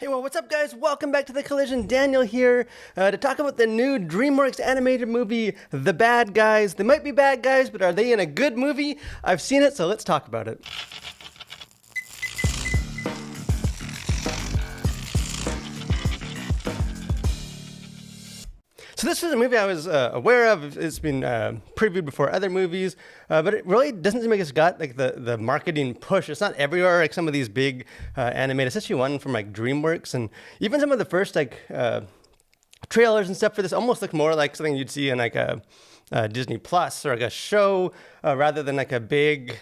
Hey, well, what's up, guys? Welcome back to The Collision. Daniel here to talk about the new DreamWorks animated movie, The Bad Guys. They might be bad guys, but are they in a good movie? I've seen it, so let's talk about it. So this is a movie I was aware of. It's been previewed before other movies, but it really doesn't seem like it's got like the marketing push. It's not everywhere like some of these big animated, especially one from like DreamWorks, and even some of the first like trailers and stuff for this almost look more like something you'd see in like a Disney Plus or like a show rather than like a big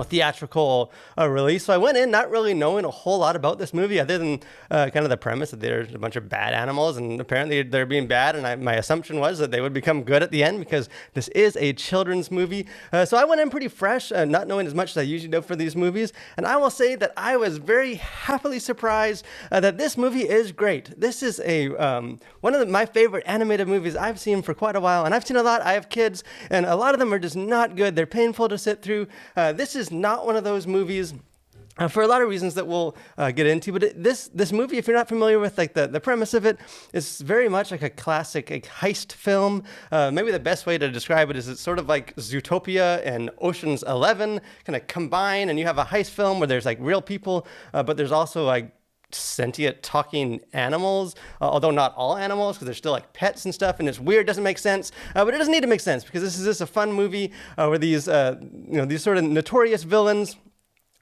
theatrical release. So I went in not really knowing a whole lot about this movie other than kind of the premise that there's a bunch of bad animals and apparently they're being bad. And my assumption was that they would become good at the end because this is a children's movie. So I went in pretty fresh, not knowing as much as I usually know for these movies. And I will say that I was very happily surprised that this movie is great. This is one of my favorite animated movies I've seen for quite a while. And I've seen a lot. I have kids and a lot of them are just not good. They're painful to sit through. This is not one of those movies for a lot of reasons that we'll get into, but this movie, if you're not familiar with like the premise of it, is very much like a classic heist film. Maybe the best way to describe it is it's sort of like Zootopia and Ocean's 11 kind of combine, and you have a heist film where there's like real people, but there's also like sentient talking animals, although not all animals because they're still like pets and stuff, and it's weird, doesn't make sense, but it doesn't need to make sense because this is just a fun movie where these sort of notorious villains,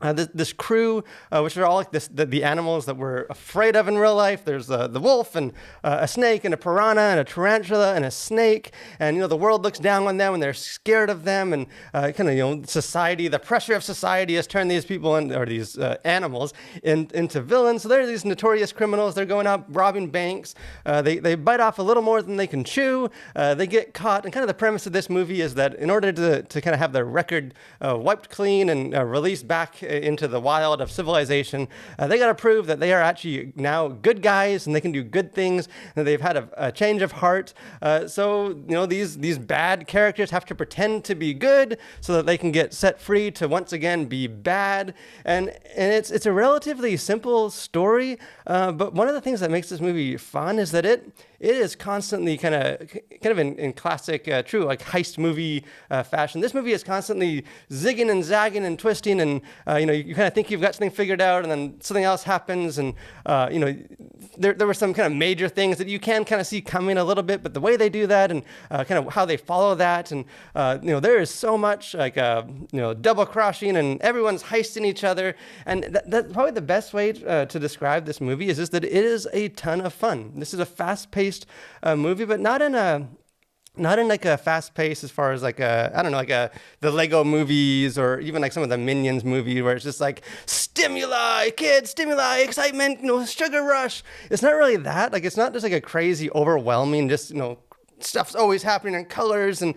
this crew, which are all like the animals that we're afraid of in real life. There's the wolf and a snake and a piranha and a tarantula and a snake. And, the world looks down on them and they're scared of them. And society, the pressure of society has turned these people or these animals into villains. So they're these notorious criminals. They're going out robbing banks. They bite off a little more than they can chew. They get caught. And kind of the premise of this movie is that in order to kind of have their record wiped clean and released back into the wild of civilization, they got to prove that they are actually now good guys and they can do good things, and they've had a change of heart. So these bad characters have to pretend to be good so that they can get set free to once again be bad. And it's a relatively simple story, but one of the things that makes this movie fun is that it is constantly kind of in classic true like heist movie fashion. This movie is constantly zigging and zagging and twisting, and you kind of think you've got something figured out, and then something else happens, and there were some kind of major things that you can kind of see coming a little bit, but the way they do that and kind of how they follow that, and there is so much like double crossing, and everyone's heisting each other, and that's probably the best way to describe this movie is just that it is a ton of fun. This is a fast-paced movie, but not in like a fast pace as far as like the Lego movies or even like some of the Minions movies where it's just like stimuli, kids, stimuli, excitement, sugar rush. It's not really that. Like it's not just like a crazy, overwhelming, just stuff's always happening in colors and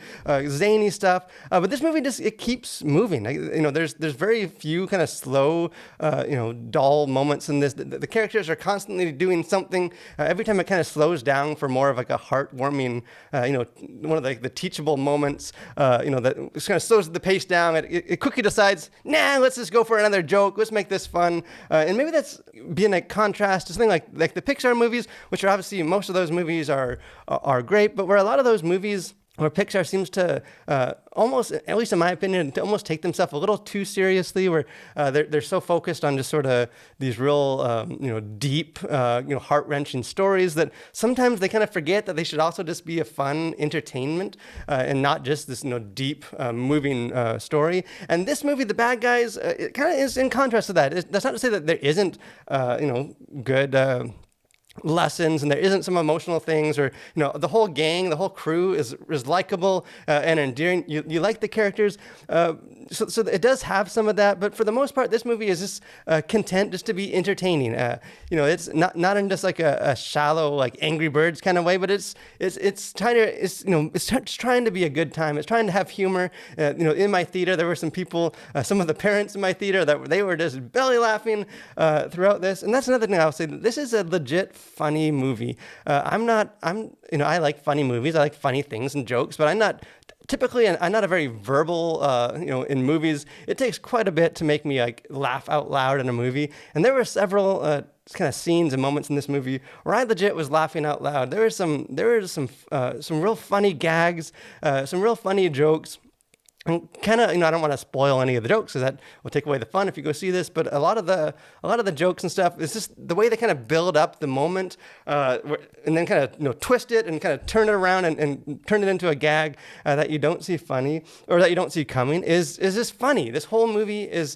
zany stuff, but this movie it keeps moving. There's very few kind of slow, dull moments in this. The characters are constantly doing something. Every time it kind of slows down for more of like a heartwarming, one of the teachable moments. That kind of slows the pace down. It quickly decides, let's just go for another joke. Let's make this fun, and maybe that's being a contrast to something like the Pixar movies, which are obviously most of those movies are great, but where a lot of those movies where Pixar seems to almost, at least in my opinion, to almost take themselves a little too seriously, where they're so focused on just sort of these real, deep, heart-wrenching stories that sometimes they kind of forget that they should also just be a fun entertainment and not just this, deep, moving story. And this movie, The Bad Guys, it kind of is in contrast to that. That's not to say that there isn't, good lessons and there isn't some emotional things, or the whole gang, the whole crew is likable and endearing. You like the characters, so it does have some of that, but for the most part this movie is just content just to be entertaining. It's not in just like a shallow like Angry Birds kind of way, but it's trying to be a good time. It's trying to have humor. In my theater there were some people, some of the parents in my theater, that they were just belly laughing throughout this. And that's another thing I'll say, that this is a legit funny movie. I like funny movies. I like funny things and jokes, but I'm not typically I'm not a very verbal, in movies. It takes quite a bit to make me like laugh out loud in a movie. And there were several kind of scenes and moments in this movie where I legit was laughing out loud. There were some real funny gags, some real funny jokes. And kind of, I don't want to spoil any of the jokes because that will take away the fun if you go see this. But a lot of the jokes and stuff is just the way they kind of build up the moment, and then kind of twist it and kind of turn it around and turn it into a gag that you don't see funny or that you don't see coming is just funny. This whole movie is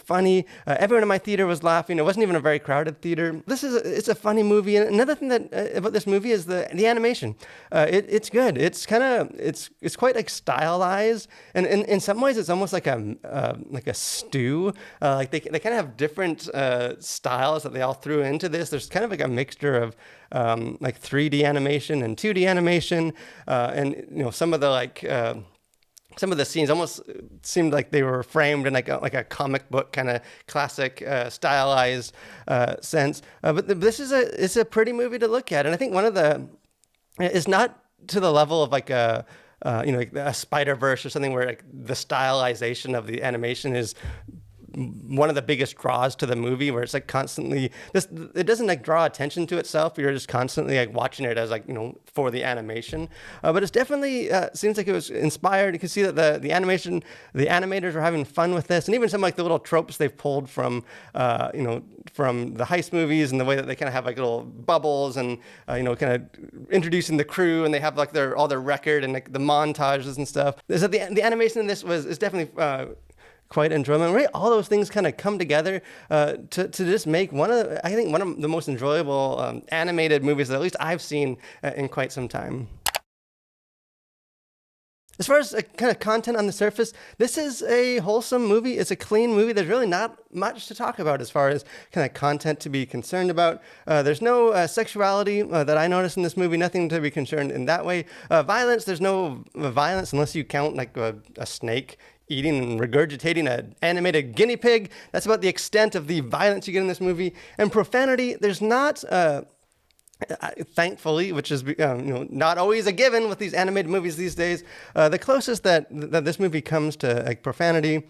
funny. Everyone in my theater was laughing. It wasn't even a very crowded theater. It's a funny movie. And another thing about this movie is the animation. It's good. It's quite like stylized, and in some ways it's almost like a stew. Like they kind of have different styles that they all threw into this. There's kind of like a mixture of like 3D animation and 2D animation, and some of the scenes almost seemed like they were framed in like a comic book kind of classic stylized sense. But this is a pretty movie to look at, and I think it's not to the level of like like a Spider-Verse or something where like the stylization of the animation is one of the biggest draws to the movie, where it's like constantly it doesn't like draw attention to itself. You're just constantly like watching it as like for the animation, but it's definitely seems like it was inspired. You can see that the animators are having fun with this, and even some like the little tropes they've pulled from from the heist movies, and the way that they kind of have like little bubbles and kind of introducing the crew, and they have like all their record and like the montages and stuff. So the animation in this is definitely quite enjoyable. Right, all those things kind of come together to just make one of the most enjoyable animated movies that at least I've seen in quite some time. As far as kind of content on the surface, this is a wholesome movie. It's a clean movie. There's really not much to talk about as far as kind of content to be concerned about. There's no sexuality that I noticed in this movie. Nothing to be concerned in that way. Violence, there's no violence unless you count like a snake eating and regurgitating an animated guinea pig. That's about the extent of the violence you get in this movie. And profanity, there's not... thankfully, which is not always a given with these animated movies these days, the closest that this movie comes to like profanity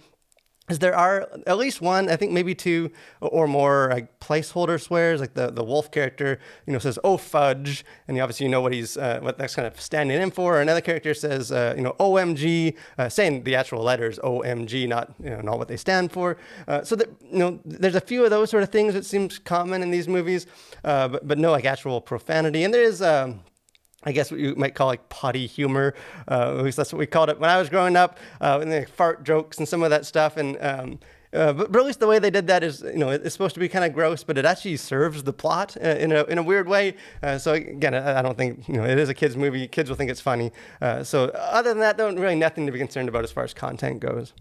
is there are at least one, I think maybe two or more like placeholder swears. Like the wolf character, says "oh fudge," and you obviously know what that's kind of standing in for. Another character says "OMG," saying the actual letters "OMG," not what they stand for. So that there's a few of those sort of things that seems common in these movies, but no like actual profanity. And there is. I guess what you might call like potty humor. At least that's what we called it when I was growing up, and the fart jokes and some of that stuff. And but at least the way they did that is, it's supposed to be kind of gross, but it actually serves the plot in a weird way. So again, I don't think it is a kids movie. Kids will think it's funny. So other than that, really nothing to be concerned about as far as content goes.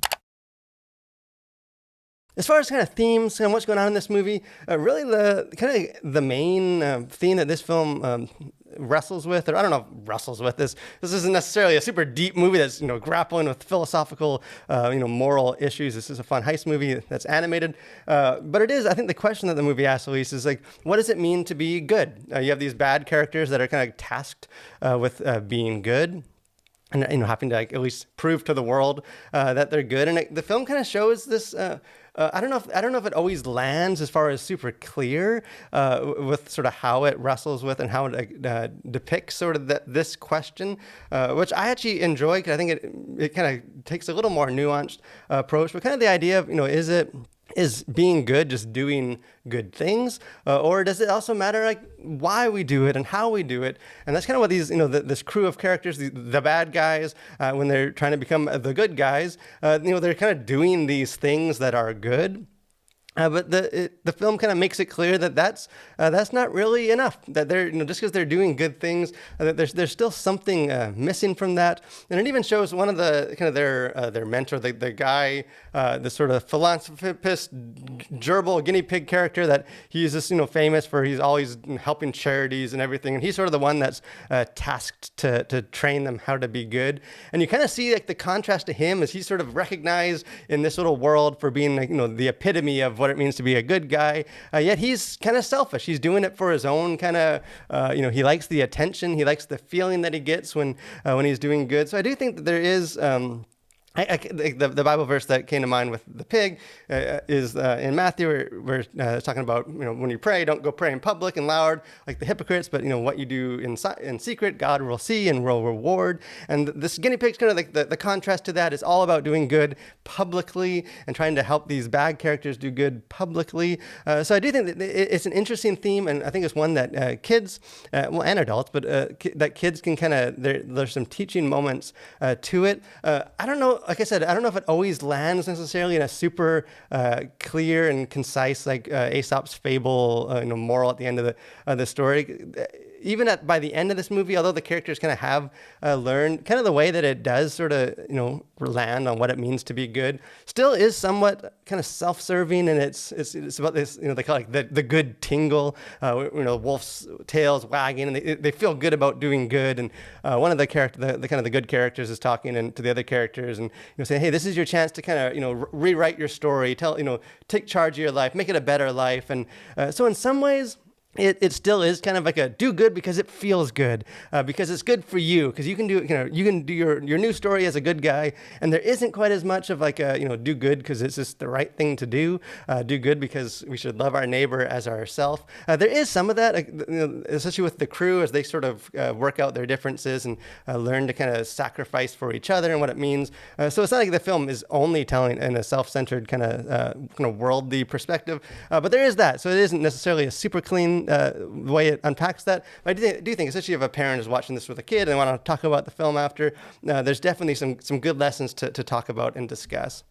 As far as kind of themes and what's going on in this movie, really the main theme that this film wrestles with, or I don't know if wrestles with this isn't necessarily a super deep movie that's grappling with philosophical moral issues. This is a fun heist movie that's animated, but it is, I think the question that the movie asks, at least, is like, what does it mean to be good? You have these bad characters that are kind of tasked with being good, and having to like at least prove to the world that they're good. And the film kind of shows this. I don't know if it always lands as far as super clear with sort of how it wrestles with and how it depicts sort of this question, which I actually enjoy because I think it kind of takes a little more nuanced approach. But kind of the idea of is being good just doing good things, or does it also matter like why we do it and how we do it? And that's kind of what these this crew of characters, the bad guys, when they're trying to become the good guys, they're kind of doing these things that are good. But the film kind of makes it clear that that's not really enough. That they're just because they're doing good things, that there's still something missing from that. And it even shows one of the kind of their mentor, the guy, the sort of philanthropist, gerbil guinea pig character that he's just famous for. He's always helping charities and everything, and he's sort of the one that's tasked to train them how to be good. And you kind of see like the contrast to him as he's sort of recognized in this little world for being like the epitome of what it means to be a good guy. Yet he's kind of selfish. He's doing it for his own kind of, he likes the attention. He likes the feeling that he gets when he's doing good. So I do think that there is. The Bible verse that came to mind with the pig is in Matthew, where it's talking about, when you pray, don't go pray in public and loud like the hypocrites, but what you do in secret, God will see and will reward. And this guinea pig's kind of like the contrast to that is all about doing good publicly and trying to help these bad characters do good publicly. So I do think that it's an interesting theme, and I think it's one that kids, and adults, but that kids can kind of, there's some teaching moments to it. I don't know. Like I said, I don't know if it always lands necessarily in a super clear and concise, like Aesop's fable, moral at the end of the story. Even by the end of this movie, although the characters kind of have learned kind of the way that it does sort of, land on what it means to be good, still is somewhat kind of self-serving, and it's about this, they call it like the good tingle, wolf's tails wagging, and they feel good about doing good. And one of the kind of the good characters is talking to the other characters and saying, hey, this is your chance to kind of rewrite your story, take charge of your life, make it a better life. And so in some ways, it still is kind of like a do good because it feels good, because it's good for you, because you can do your new story as a good guy, and there isn't quite as much of like a do good because it's just the right thing to do, do good because we should love our neighbor as ourself. There is some of that, especially with the crew as they sort of work out their differences and learn to kind of sacrifice for each other and what it means. So it's not like the film is only telling in a self-centered kind of worldly perspective, but there is that. So it isn't necessarily a super clean the way it unpacks that. But I do think, especially if a parent is watching this with a kid and want to talk about the film after, there's definitely some good lessons to talk about and discuss.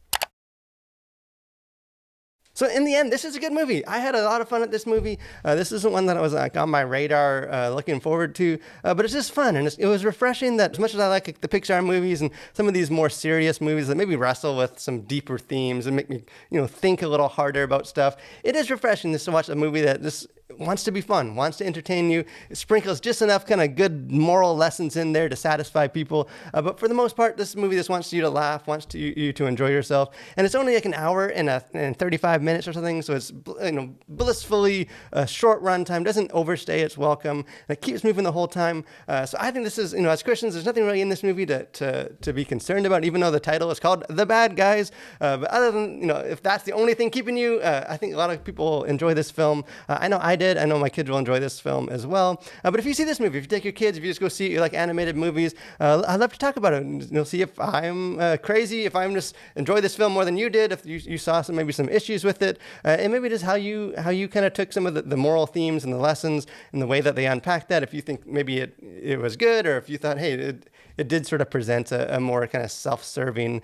So in the end, this is a good movie. I had a lot of fun at this movie. This isn't one that I was like on my radar looking forward to, but it's just fun. And it was refreshing that as much as I like the Pixar movies and some of these more serious movies that maybe wrestle with some deeper themes and make me think a little harder about stuff, it is refreshing just to watch a movie that just wants to be fun, wants to entertain you. It sprinkles just enough kind of good moral lessons in there to satisfy people. But for the most part, this movie just wants you to laugh, wants you to enjoy yourself. And it's only like an hour and 35 minutes or something. So it's blissfully short run time, doesn't overstay its welcome. And it keeps moving the whole time. So I think this is, as Christians, there's nothing really in this movie to be concerned about, even though the title is called The Bad Guys. But other than, if that's the only thing keeping you, I think a lot of people enjoy this film. I know I did. I know my kids will enjoy this film as well. But if you see this movie, if you take your kids, if you just go see like animated movies, I'd love to talk about it and see if I'm crazy, if I'm just enjoy this film more than you did, if you saw maybe some issues with it, and maybe just how you kind of took some of the moral themes and the lessons and the way that they unpacked that. If you think maybe it was good, or if you thought, hey, it did sort of present a more kind of self-serving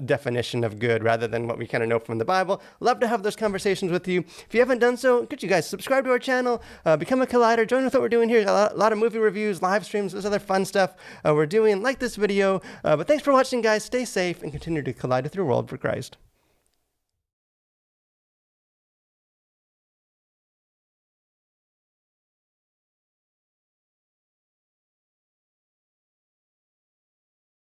definition of good rather than what we kind of know from the Bible. Love to have those conversations with you. If you haven't done so, could you guys subscribe to our channel, become a Collider, join with what we're doing here. A lot of movie reviews, live streams, there's other fun stuff we're doing. Like this video. But thanks for watching, guys. Stay safe and continue to collide with your world for Christ.